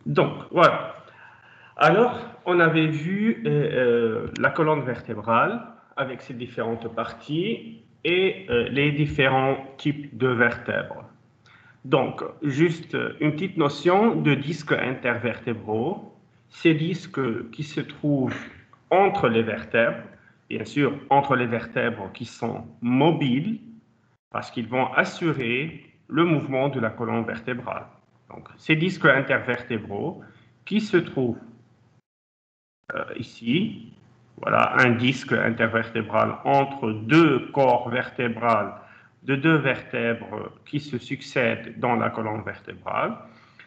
Donc, voilà. Alors, on avait vu la colonne vertébrale avec ses différentes parties et les différents types de vertèbres. Donc, juste une petite notion de disques intervertébraux. Ces disques qui se trouvent entre les vertèbres, bien sûr, entre les vertèbres qui sont mobiles, parce qu'ils vont assurer le mouvement de la colonne vertébrale. Donc, ces disques intervertébraux qui se trouvent ici, voilà un disque intervertébral entre deux corps vertébrales de deux vertèbres qui se succèdent dans la colonne vertébrale.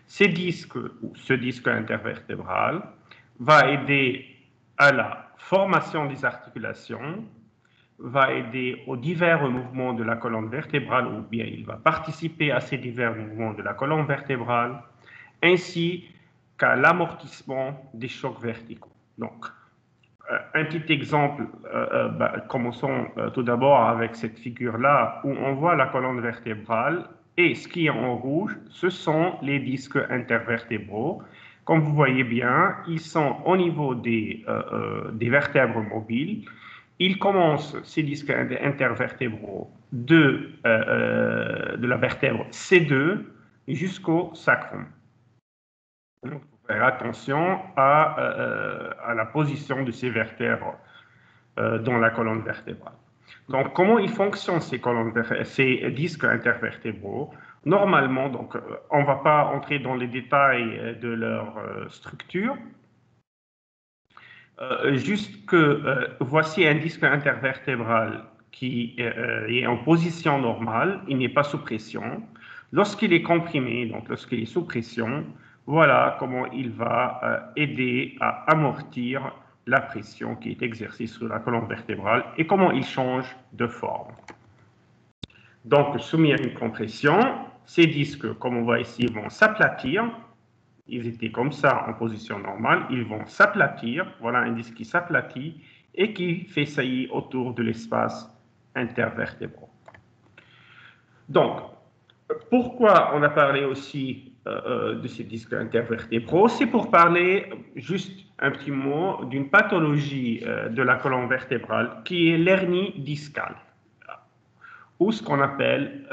Ces disques, ou ce disque intervertébral, va aider à la formation des articulations, va aider aux divers mouvements de la colonne vertébrale, ou bien il va participer à ces divers mouvements de la colonne vertébrale, ainsi qu'à l'amortissement des chocs verticaux. Donc, un petit exemple, commençons tout d'abord avec cette figure-là où on voit la colonne vertébrale et ce qui est en rouge, ce sont les disques intervertébraux. Comme vous voyez bien, ils sont au niveau des vertèbres mobiles. Ils commencent, ces disques intervertébraux, de la vertèbre C2 jusqu'au sacrum. Donc, faire attention à la position de ces vertèbres dans la colonne vertébrale. Donc, comment ils fonctionnent ces disques intervertébraux? Normalement, donc, on ne va pas entrer dans les détails de leur structure. Juste que voici un disque intervertébral qui est en position normale, il n'est pas sous pression. Lorsqu'il est comprimé, donc lorsqu'il est sous pression, voilà comment il va aider à amortir la pression qui est exercée sur la colonne vertébrale et comment il change de forme. Donc, soumis à une compression, ces disques, comme on voit ici, vont s'aplatir. Ils étaient comme ça en position normale, ils vont s'aplatir. Voilà un disque qui s'aplatit et qui fait saillie autour de l'espace intervertébral. Donc, pourquoi on a parlé aussi de ces disques intervertébraux? C'est pour parler juste un petit mot d'une pathologie de la colonne vertébrale qui est l'hernie discale, ou ce qu'on appelle,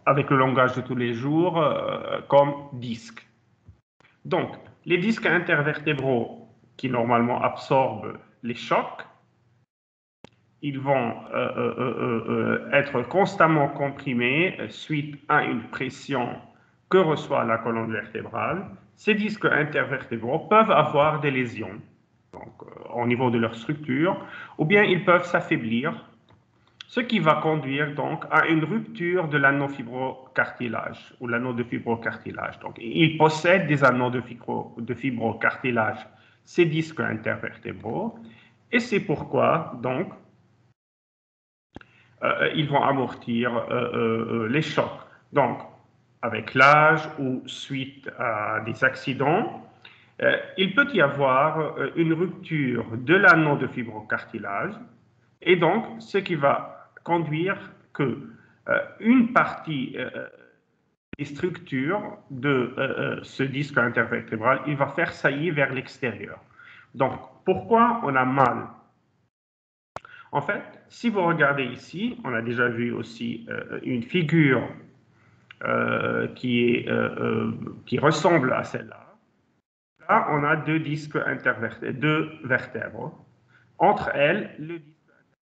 avec le langage de tous les jours, comme disque. Donc, les disques intervertébraux qui normalement absorbent les chocs, ils vont être constamment comprimés suite à une pression que reçoit la colonne vertébrale. Ces disques intervertébraux peuvent avoir des lésions donc, au niveau de leur structure, ou bien ils peuvent s'affaiblir, ce qui va conduire donc à une rupture de l'anneau fibrocartilage ou l'anneau de fibrocartilage. Donc, ils possèdent des anneaux de fibrocartilage, ces disques intervertébraux, et c'est pourquoi donc ils vont amortir les chocs. Donc, avec l'âge ou suite à des accidents, il peut y avoir une rupture de l'anneau de fibrocartilage, et donc ce qui va conduire que une partie des structures de ce disque intervertébral, il va faire saillie vers l'extérieur. Donc, pourquoi on a mal? En fait, si vous regardez ici, on a déjà vu aussi une figure qui ressemble à celle-là. Là, on a deux disques deux vertèbres. Entre elles, le disque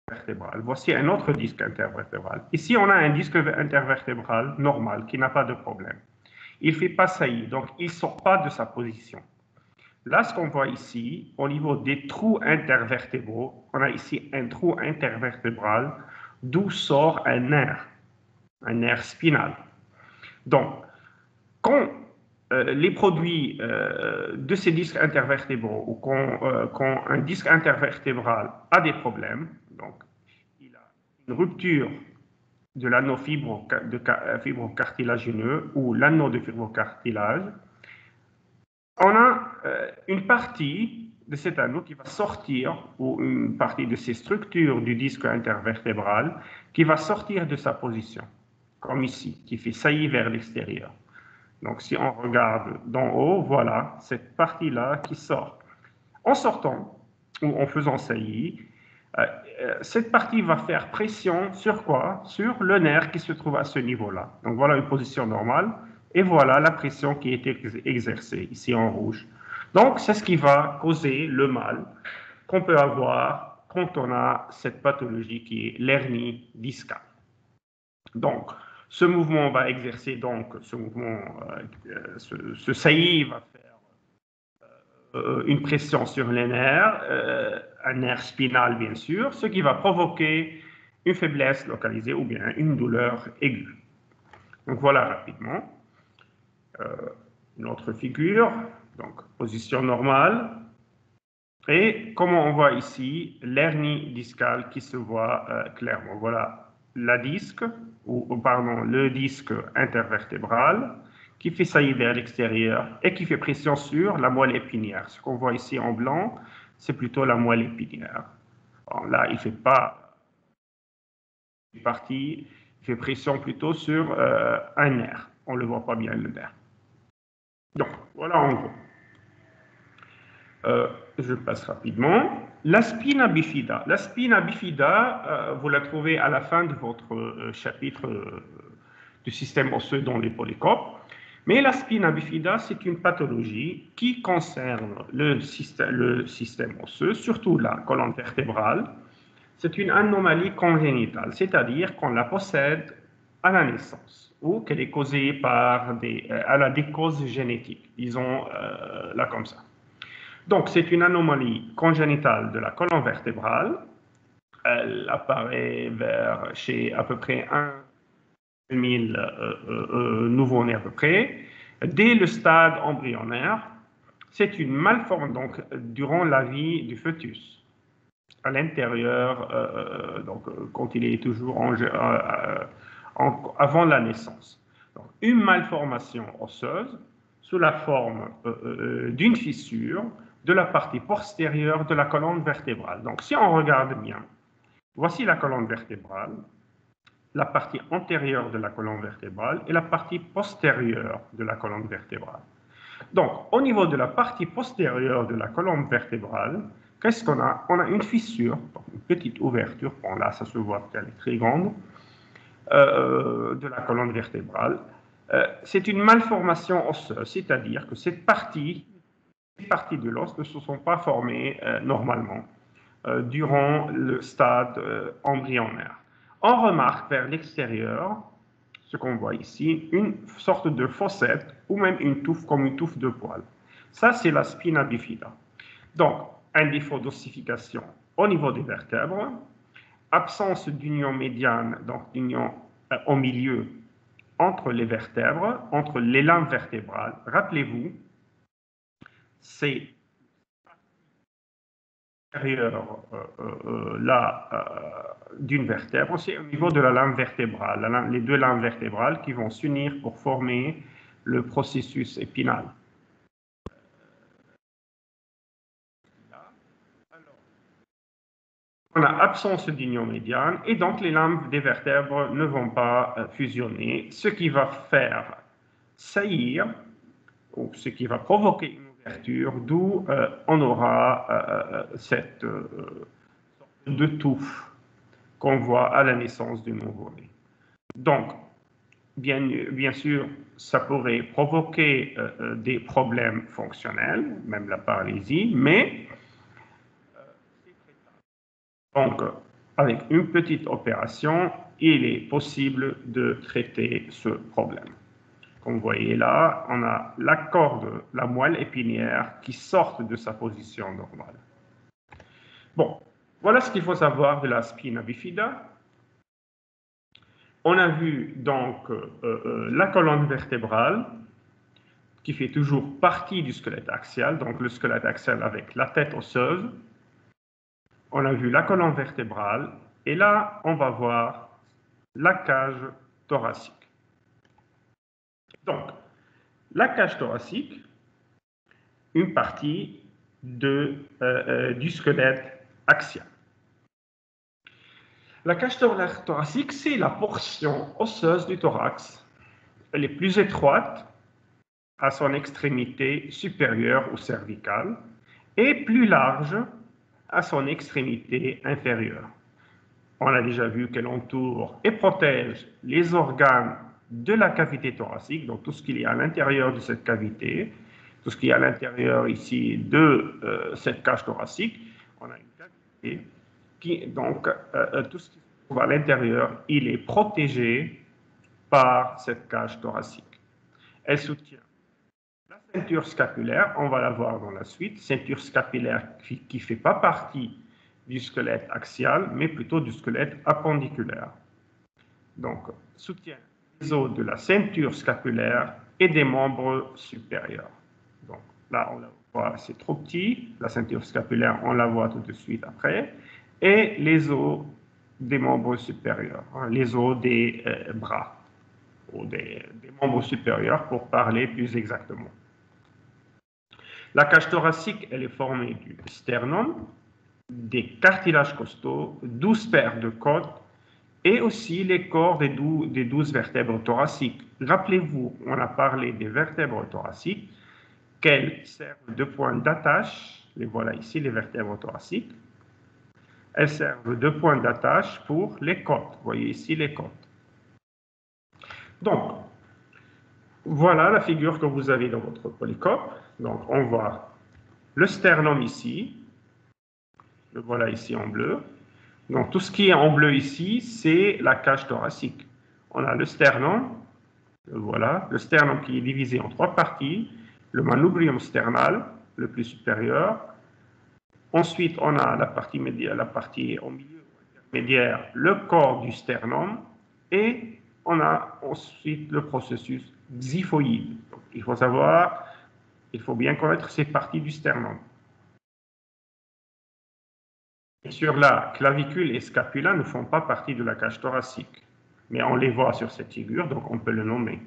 intervertébral. Voici un autre disque intervertébral. Ici, on a un disque intervertébral normal qui n'a pas de problème. Il ne fait pas saillie, donc il ne sort pas de sa position. Là, ce qu'on voit ici, au niveau des trous intervertébraux, on a ici un trou intervertébral d'où sort un nerf spinal. Donc, quand les produits de ces disques intervertébraux ou quand un disque intervertébral a des problèmes, donc il a une rupture de l'anneau fibrocartilagineux ou l'anneau de fibrocartilage, on a une partie de cet anneau qui va sortir, ou une partie de ces structures du disque intervertébral qui va sortir de sa position, comme ici, qui fait saillie vers l'extérieur. Donc, si on regarde d'en haut, voilà cette partie-là qui sort. En sortant ou en faisant saillie, cette partie va faire pression sur quoi? Sur le nerf qui se trouve à ce niveau-là. Donc, voilà une position normale. Et voilà la pression qui est exercée, ici en rouge. Donc, c'est ce qui va causer le mal qu'on peut avoir quand on a cette pathologie qui est l'hernie discale. Donc, ce mouvement va exercer, donc, ce mouvement, ce saillie va faire une pression sur les nerfs, un nerf spinal bien sûr, ce qui va provoquer une faiblesse localisée ou bien une douleur aiguë. Donc voilà rapidement une autre figure, donc position normale. Et comment on voit ici l'hernie discale qui se voit clairement. Voilà la disque, ou pardon, le disque intervertébral qui fait saillie vers l'extérieur et qui fait pression sur la moelle épinière. Ce qu'on voit ici en blanc, c'est plutôt la moelle épinière. Bon, là, il ne fait pas partie, il fait pression plutôt sur un nerf. On ne le voit pas bien, le nerf. Donc, voilà en gros. Je passe rapidement. La spina bifida. La spina bifida, vous la trouvez à la fin de votre chapitre du système osseux dans les polycopes. Mais la spina bifida, c'est une pathologie qui concerne le système osseux, surtout la colonne vertébrale. C'est une anomalie congénitale, c'est-à-dire qu'on la possède à la naissance ou qu'elle est causée par elle a des causes génétiques, disons là comme ça. Donc, c'est une anomalie congénitale de la colonne vertébrale. Elle apparaît chez à peu près 1 000 nouveau-nés à peu près, dès le stade embryonnaire. C'est une malformation donc, durant la vie du fœtus, à l'intérieur, quand il est toujours avant la naissance. Donc, une malformation osseuse sous la forme d'une fissure de la partie postérieure de la colonne vertébrale. Donc, si on regarde bien, voici la colonne vertébrale, la partie antérieure de la colonne vertébrale et la partie postérieure de la colonne vertébrale. Donc, au niveau de la partie postérieure de la colonne vertébrale, qu'est-ce qu'on a? On a une fissure, une petite ouverture, bon là ça se voit qu'elle est très grande, de la colonne vertébrale. C'est une malformation osseuse, c'est-à-dire que cette partie de l'os ne se sont pas formées normalement durant le stade embryonnaire. On remarque vers l'extérieur, ce qu'on voit ici, une sorte de fossette ou même une touffe comme une touffe de poils. Ça, c'est la spina bifida. Donc, un défaut d'ossification au niveau des vertèbres, absence d'union médiane, donc d'union au milieu entre les vertèbres, entre les lames vertébrales. Rappelez-vous, c'est l'intérieur d'une vertèbre, c'est au niveau de la lame vertébrale, les deux lames vertébrales qui vont s'unir pour former le processus épinal. On a absence d'union médiane et donc les lames des vertèbres ne vont pas fusionner, ce qui va faire saillir, ou ce qui va provoquer une ouverture, d'où on aura cette de touffe qu'on voit à la naissance du nouveau-né. Donc, bien sûr, ça pourrait provoquer des problèmes fonctionnels, même la paralysie, mais donc, avec une petite opération, il est possible de traiter ce problème. Comme vous voyez là, on a la corde, la moelle épinière qui sort de sa position normale. Bon, voilà ce qu'il faut savoir de la spina bifida. On a vu donc la colonne vertébrale qui fait toujours partie du squelette axial, donc le squelette axial avec la tête osseuse. On a vu la colonne vertébrale et là, on va voir la cage thoracique. Donc, la cage thoracique, une partie du squelette axial. La cage thoracique, c'est la portion osseuse du thorax. Elle est plus étroite à son extrémité supérieure ou cervicale et plus large à son extrémité inférieure. On a déjà vu qu'elle entoure et protège les organes de la cavité thoracique, donc tout ce qu'il y a à l'intérieur de cette cavité, tout ce qui est à l'intérieur ici de cette cage thoracique. On a une cavité qui, donc, tout ce qui se trouve à l'intérieur, il est protégé par cette cage thoracique. Elle soutient la ceinture scapulaire, on va la voir dans la suite, ceinture scapulaire qui ne fait pas partie du squelette axial, mais plutôt du squelette appendiculaire. Donc, soutient les os de la ceinture scapulaire et des membres supérieurs. Donc, là, on la voit, c'est trop petit. La ceinture scapulaire, on la voit tout de suite après. Et les os des membres supérieurs, hein, les os des bras, ou des membres supérieurs, pour parler plus exactement. La cage thoracique, elle est formée du sternum, des cartilages costaux, 12 paires de côtes et aussi les corps des 12 vertèbres thoraciques. Rappelez-vous, on a parlé des vertèbres thoraciques, qu'elles servent de point d'attache, les voilà ici, les vertèbres thoraciques. Elles servent de point d'attache pour les côtes. Vous voyez ici les côtes. Donc, voilà la figure que vous avez dans votre polycope. Donc, on voit le sternum ici, le voilà ici en bleu. Donc, tout ce qui est en bleu ici, c'est la cage thoracique. On a le sternum, voilà, le sternum qui est divisé en 3 parties, le manubrium sternal, le plus supérieur. Ensuite, on a la partie médiane, la partie au milieu intermédiaire, le corps du sternum, et on a ensuite le processus xiphoïde. Donc, il faut savoir, il faut bien connaître ces parties du sternum. Sur la clavicule et scapula ne font pas partie de la cage thoracique, mais on les voit sur cette figure, donc on peut le nommer.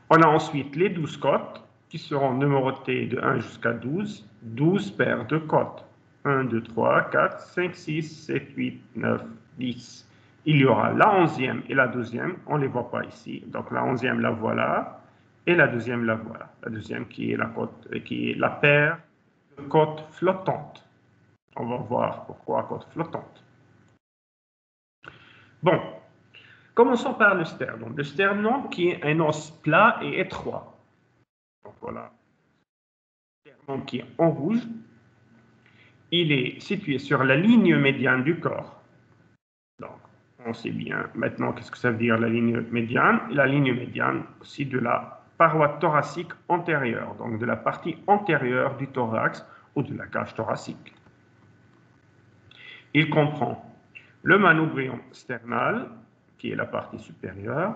On a ensuite les 12 côtes qui seront numérotées de 1 jusqu'à 12, 12 paires de côtes. 1, 2, 3, 4, 5, 6, 7, 8, 9, 10. Il y aura la 11e et la 12e, on ne les voit pas ici. Donc la 11e, la voilà, et la 2e, la voilà. La 2e qui est la côte, qui est la paire de côtes flottantes. On va voir pourquoi côte flottante. Bon, commençons par le sternum. Le sternum qui est un os plat et étroit. Donc voilà, le sternum qui est en rouge, il est situé sur la ligne médiane du corps. Donc, on sait bien maintenant qu'est-ce que ça veut dire la ligne médiane. La ligne médiane aussi de la paroi thoracique antérieure, donc de la partie antérieure du thorax ou de la cage thoracique. Il comprend le manubrium sternal, qui est la partie supérieure,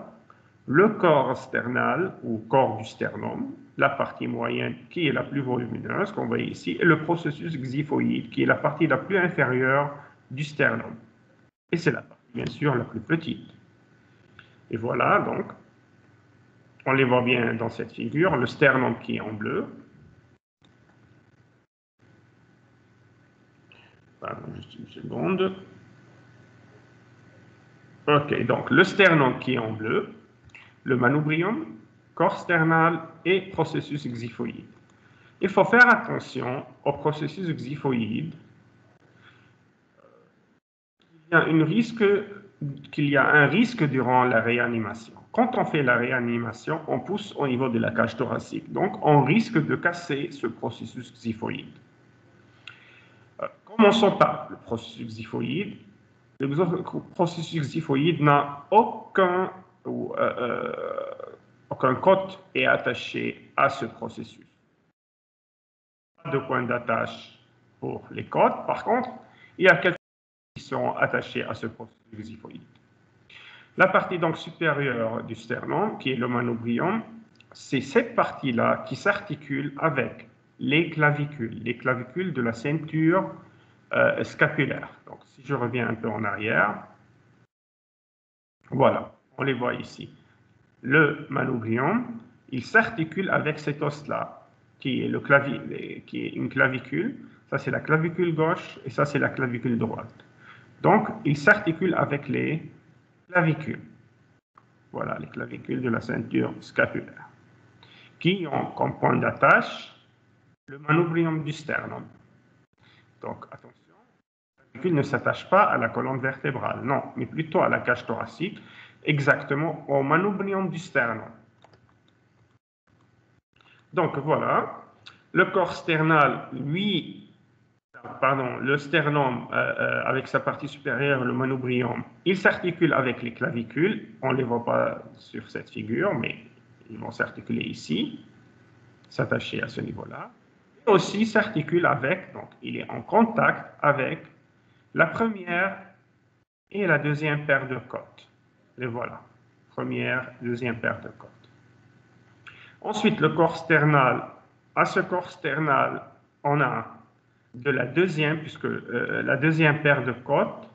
le corps sternal ou corps du sternum, la partie moyenne qui est la plus volumineuse, qu'on voit ici, et le processus xiphoïde, qui est la partie la plus inférieure du sternum. Et c'est la partie, bien sûr, la plus petite. Et voilà, donc, on les voit bien dans cette figure, le sternum qui est en bleu. Pardon, juste une seconde. Ok, donc le sternum qui est en bleu, le manubrium, corps sternal et processus xiphoïde. Il faut faire attention au processus xiphoïde. Qu'il y a un risque durant la réanimation. Quand on fait la réanimation, on pousse au niveau de la cage thoracique. Donc, on risque de casser ce processus xiphoïde. Commençons par le processus xiphoïde. Le processus xiphoïde n'a aucun côte est attaché à ce processus. Pas de point d'attache pour les côtes. Par contre, il y a quelques qui seront attachés à ce processus xiphoïde. La partie donc supérieure du sternum, qui est le manubrium, c'est cette partie-là qui s'articule avec les clavicules de la ceinture scapulaire. Donc, si je reviens un peu en arrière, voilà, on les voit ici. Le manubrium, il s'articule avec cet os-là, qui est une clavicule. Ça, c'est la clavicule gauche et ça, c'est la clavicule droite. Donc, il s'articule avec les clavicules. Voilà, les clavicules de la ceinture scapulaire, qui ont comme point d'attache le manubrium du sternum. Donc, attention, la clavicule ne s'attache pas à la colonne vertébrale, non, mais plutôt à la cage thoracique, exactement au manubrium du sternum. Donc, voilà, le corps sternal, lui, pardon, le sternum avec sa partie supérieure, le manubrium, il s'articule avec les clavicules. On ne les voit pas sur cette figure, mais ils vont s'articuler ici, s'attacher à ce niveau-là. Et aussi s'articule avec, donc il est en contact avec la première et la deuxième paire de côtes. Les voilà, première, deuxième paire de côtes. Ensuite, le corps sternal. À ce corps sternal, on a de la deuxième, puisque la deuxième paire de côtes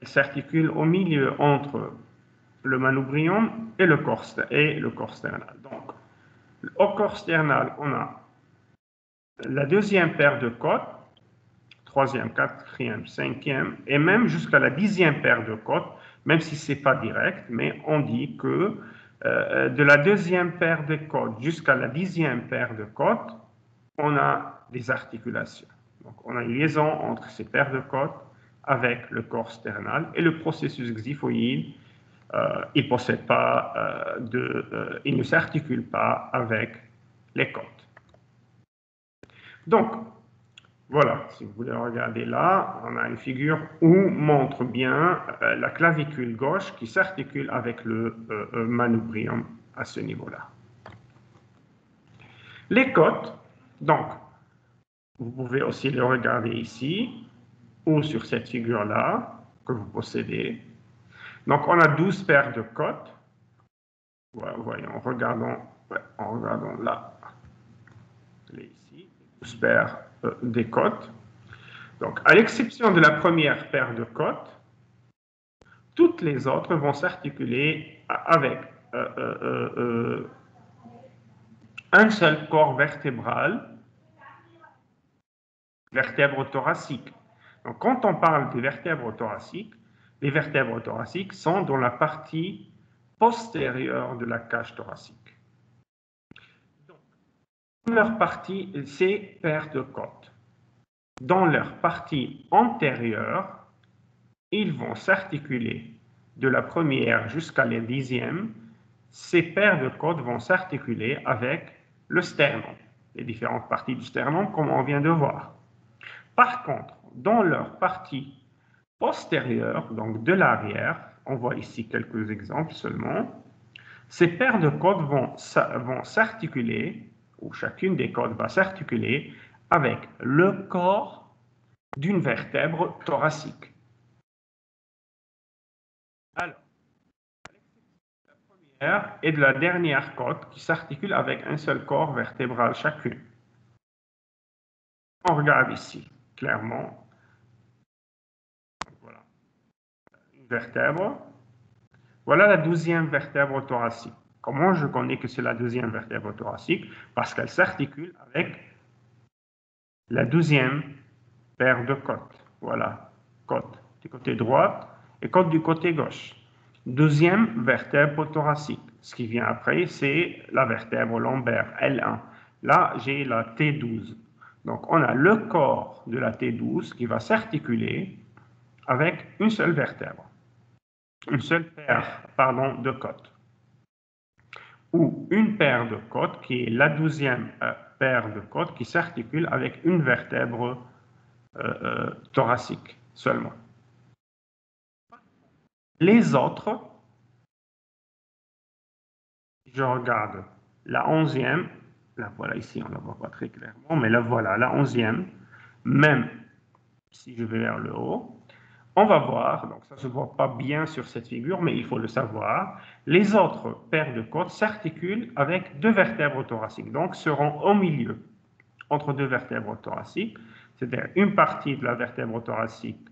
s'articule au milieu entre le manubrium et le corps sternal. Donc, au corps sternal, on a la deuxième paire de côtes, troisième, quatrième, cinquième, et même jusqu'à la 10e paire de côtes, même si ce n'est pas direct, mais on dit que de la deuxième paire de côtes jusqu'à la 10e paire de côtes, on a des articulations. Donc, on a une liaison entre ces paires de côtes avec le corps sternal et le processus xiphoïde. Il possède pas il ne s'articule pas avec les côtes. Donc, voilà, si vous voulez regarder là, on a une figure où montre bien la clavicule gauche qui s'articule avec le manubrium à ce niveau-là. Les côtes, donc, vous pouvez aussi les regarder ici ou sur cette figure-là que vous possédez. Donc, on a 12 paires de côtes. Voyons, regardons là. Ici, 12 paires des côtes. Donc, à l'exception de la première paire de côtes, toutes les autres vont s'articuler avec un seul corps vertébral, vertèbre thoracique. Donc, quand on parle des vertèbres thoraciques, les vertèbres thoraciques sont dans la partie postérieure de la cage thoracique. Donc, dans leur partie, ces paires de côtes, dans leur partie antérieure, ils vont s'articuler de la première jusqu'à la 10e. Ces paires de côtes vont s'articuler avec le sternum, les différentes parties du sternum, comme on vient de voir. Par contre, dans leur partie postérieure, donc de l'arrière, on voit ici quelques exemples seulement, ces paires de côtes vont s'articuler, ou chacune des côtes va s'articuler avec le corps d'une vertèbre thoracique. Alors, la première et de la dernière côte qui s'articulent avec un seul corps vertébral chacune. On regarde ici, clairement. Voilà. Une vertèbre. Voilà la 12e vertèbre thoracique. Comment je connais que c'est la 2e vertèbre thoracique? Parce qu'elle s'articule avec la 12e paire de côtes. Voilà, côte du côté droit et côte du côté gauche. 12e vertèbre thoracique. Ce qui vient après, c'est la vertèbre lombaire, L1. Là, j'ai la T12. Donc, on a le corps de la T12 qui va s'articuler avec une seule vertèbre. Une seule paire, de côtes. Ou une paire de côtes qui est la 12e paire de côtes qui s'articule avec une vertèbre thoracique seulement. Les autres, je regarde la 11e, la voilà ici, on ne la voit pas très clairement, mais la voilà, la 11e, même si je vais vers le haut, on va voir, donc ça ne se voit pas bien sur cette figure, mais il faut le savoir, les autres paires de côtes s'articulent avec deux vertèbres thoraciques, donc seront au milieu, entre deux vertèbres thoraciques, c'est-à-dire une partie de la vertèbre thoracique,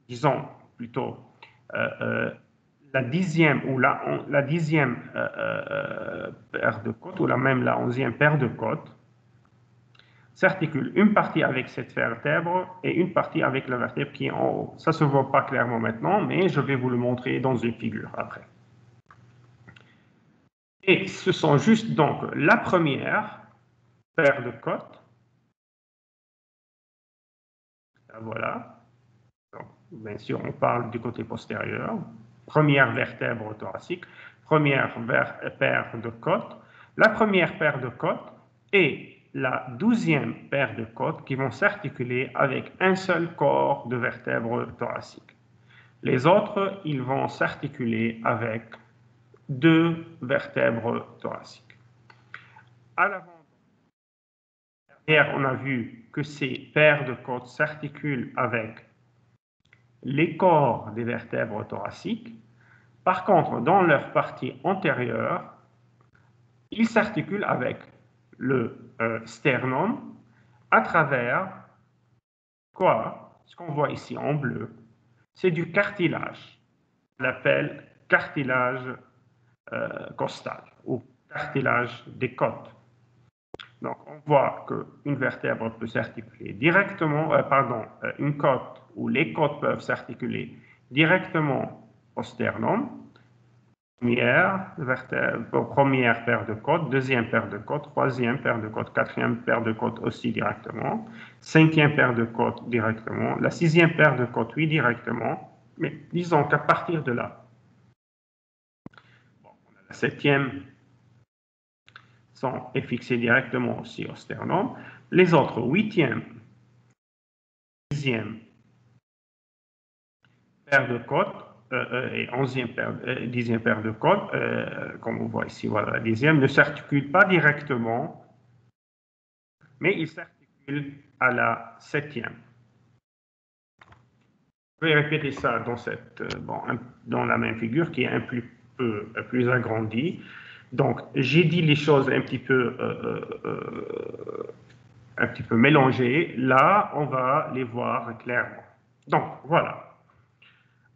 disons plutôt la 10e ou la 10e paire de côtes, ou même la 11e paire de côtes, s'articule une partie avec cette vertèbre et une partie avec la vertèbre qui est en haut. Ça ne se voit pas clairement maintenant, mais je vais vous le montrer dans une figure après. Et ce sont juste donc la première paire de côtes. Voilà. Donc, bien sûr, on parle du côté postérieur. Première vertèbre thoracique, première paire de côtes. La première paire de côtes et la 12e paire de côtes qui vont s'articuler avec un seul corps de vertèbres thoraciques. Les autres, ils vont s'articuler avec 2 vertèbres thoraciques. À l'avant, on a vu que ces paires de côtes s'articulent avec les corps des vertèbres thoraciques. Par contre, dans leur partie antérieure, ils s'articulent avec le sternum à travers quoi? Ce qu'on voit ici en bleu, c'est du cartilage. On l'appelle cartilage costal ou cartilage des côtes. Donc, on voit qu'une vertèbre peut s'articuler directement, une côte ou les côtes peuvent s'articuler directement au sternum. Première paire de côtes, deuxième paire de côtes, troisième paire de côtes, quatrième paire de côtes aussi directement, cinquième paire de côtes directement, la sixième paire de côtes, oui, directement, mais disons qu'à partir de là, la septième est fixée directement aussi au sternum, les autres huitième, dixième paire de côtes, et 10e paire de côtes, comme on voit ici, voilà, la 10e, ne s'articule pas directement, mais il s'articule à la 7e. Je vais répéter ça dans la même figure qui est un peu plus agrandie. Donc, j'ai dit les choses un petit peu mélangées. Là, on va les voir clairement. Donc, voilà.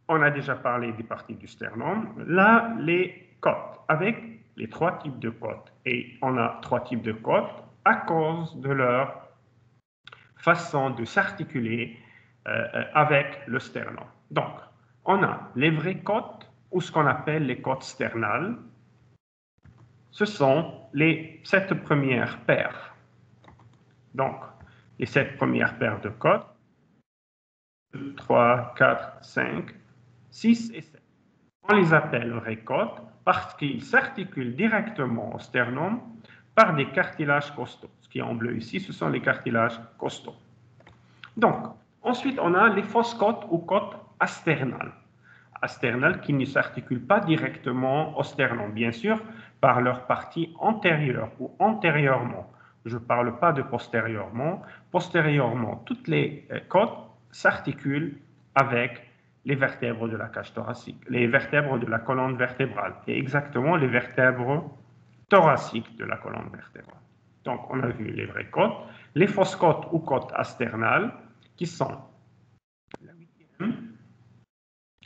On a déjà parlé des parties du sternum. Là, les côtes, avec les 3 types de côtes. Et on a 3 types de côtes à cause de leur façon de s'articuler avec le sternum. Donc, on a les vraies côtes, ou ce qu'on appelle les côtes sternales. Ce sont les 7 premières paires. Donc, les 7 premières paires de côtes. 2, 3, 4, 5, 6 et 7. On les appelle vraies côtes parce qu'ils s'articulent directement au sternum par des cartilages costaux. Ce qui est en bleu ici, ce sont les cartilages costaux. Donc, ensuite, on a les fausses côtes ou côtes asternales. Asternales qui ne s'articulent pas directement au sternum, bien sûr, par leur partie antérieure ou antérieurement. Je ne parle pas de postérieurement. Postérieurement, toutes les côtes s'articulent avec les vertèbres de la cage thoracique, les vertèbres de la colonne vertébrale, et exactement les vertèbres thoraciques de la colonne vertébrale. Donc, on a vu les vraies côtes, les fausses côtes ou côtes asternales, qui sont la 8e,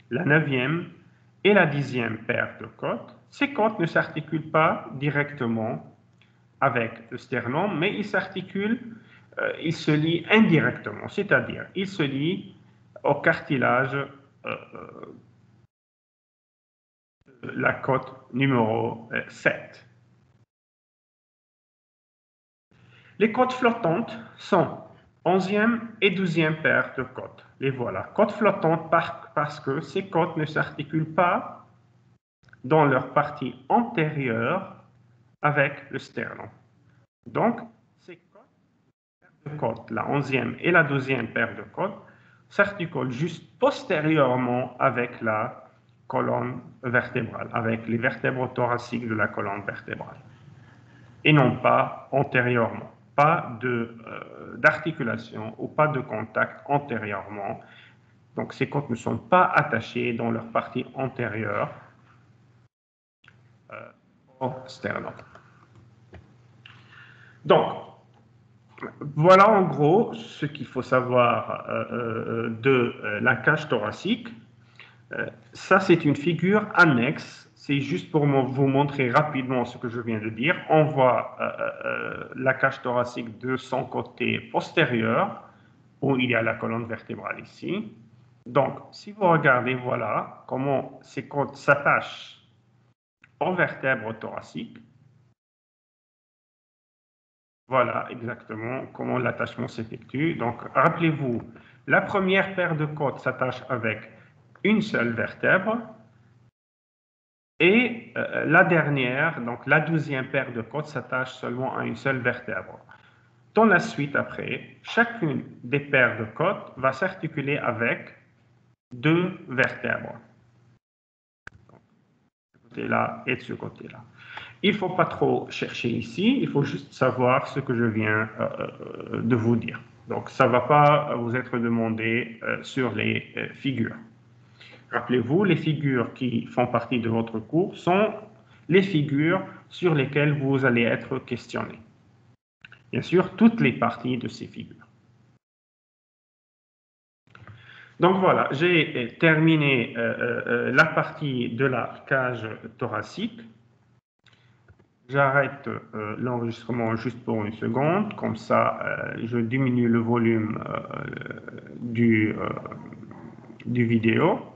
la 9e et la 10e paire de côtes. Ces côtes ne s'articulent pas directement avec le sternum, mais ils se lient indirectement, c'est-à-dire ils se lient au cartilage la côte numéro 7. Les côtes flottantes sont 11e et 12e paire de côtes. Les voilà. Côtes flottantes parce que ces côtes ne s'articulent pas dans leur partie antérieure avec le sternum. Donc, ces côtes, la 11e et la 12e paire de côtes, s'articulent juste postérieurement avec la colonne vertébrale, avec les vertèbres thoraciques de la colonne vertébrale, et non pas antérieurement. Pas d'articulation ou pas de contact antérieurement. Donc ces côtes ne sont pas attachées dans leur partie antérieure au sternum. Donc, voilà en gros ce qu'il faut savoir de la cage thoracique. Ça, c'est une figure annexe. C'est juste pour vous montrer rapidement ce que je viens de dire. On voit la cage thoracique de son côté postérieur, où il y a la colonne vertébrale ici. Donc, si vous regardez, voilà comment ces côtes s'attachent aux vertèbres thoraciques. Voilà exactement comment l'attachement s'effectue. Donc, rappelez-vous, la première paire de côtes s'attache avec une seule vertèbre et la dernière, donc la 12e paire de côtes, s'attache seulement à une seule vertèbre. Dans la suite après, chacune des paires de côtes va s'articuler avec deux vertèbres. De ce côté-là et de ce côté-là. Il ne faut pas trop chercher ici, il faut juste savoir ce que je viens de vous dire. Donc, ça ne va pas vous être demandé sur les figures. Rappelez-vous, les figures qui font partie de votre cours sont les figures sur lesquelles vous allez être questionné. Bien sûr, toutes les parties de ces figures. Donc voilà, j'ai terminé la partie de la cage thoracique. J'arrête l'enregistrement juste pour une seconde, comme ça je diminue le volume du vidéo.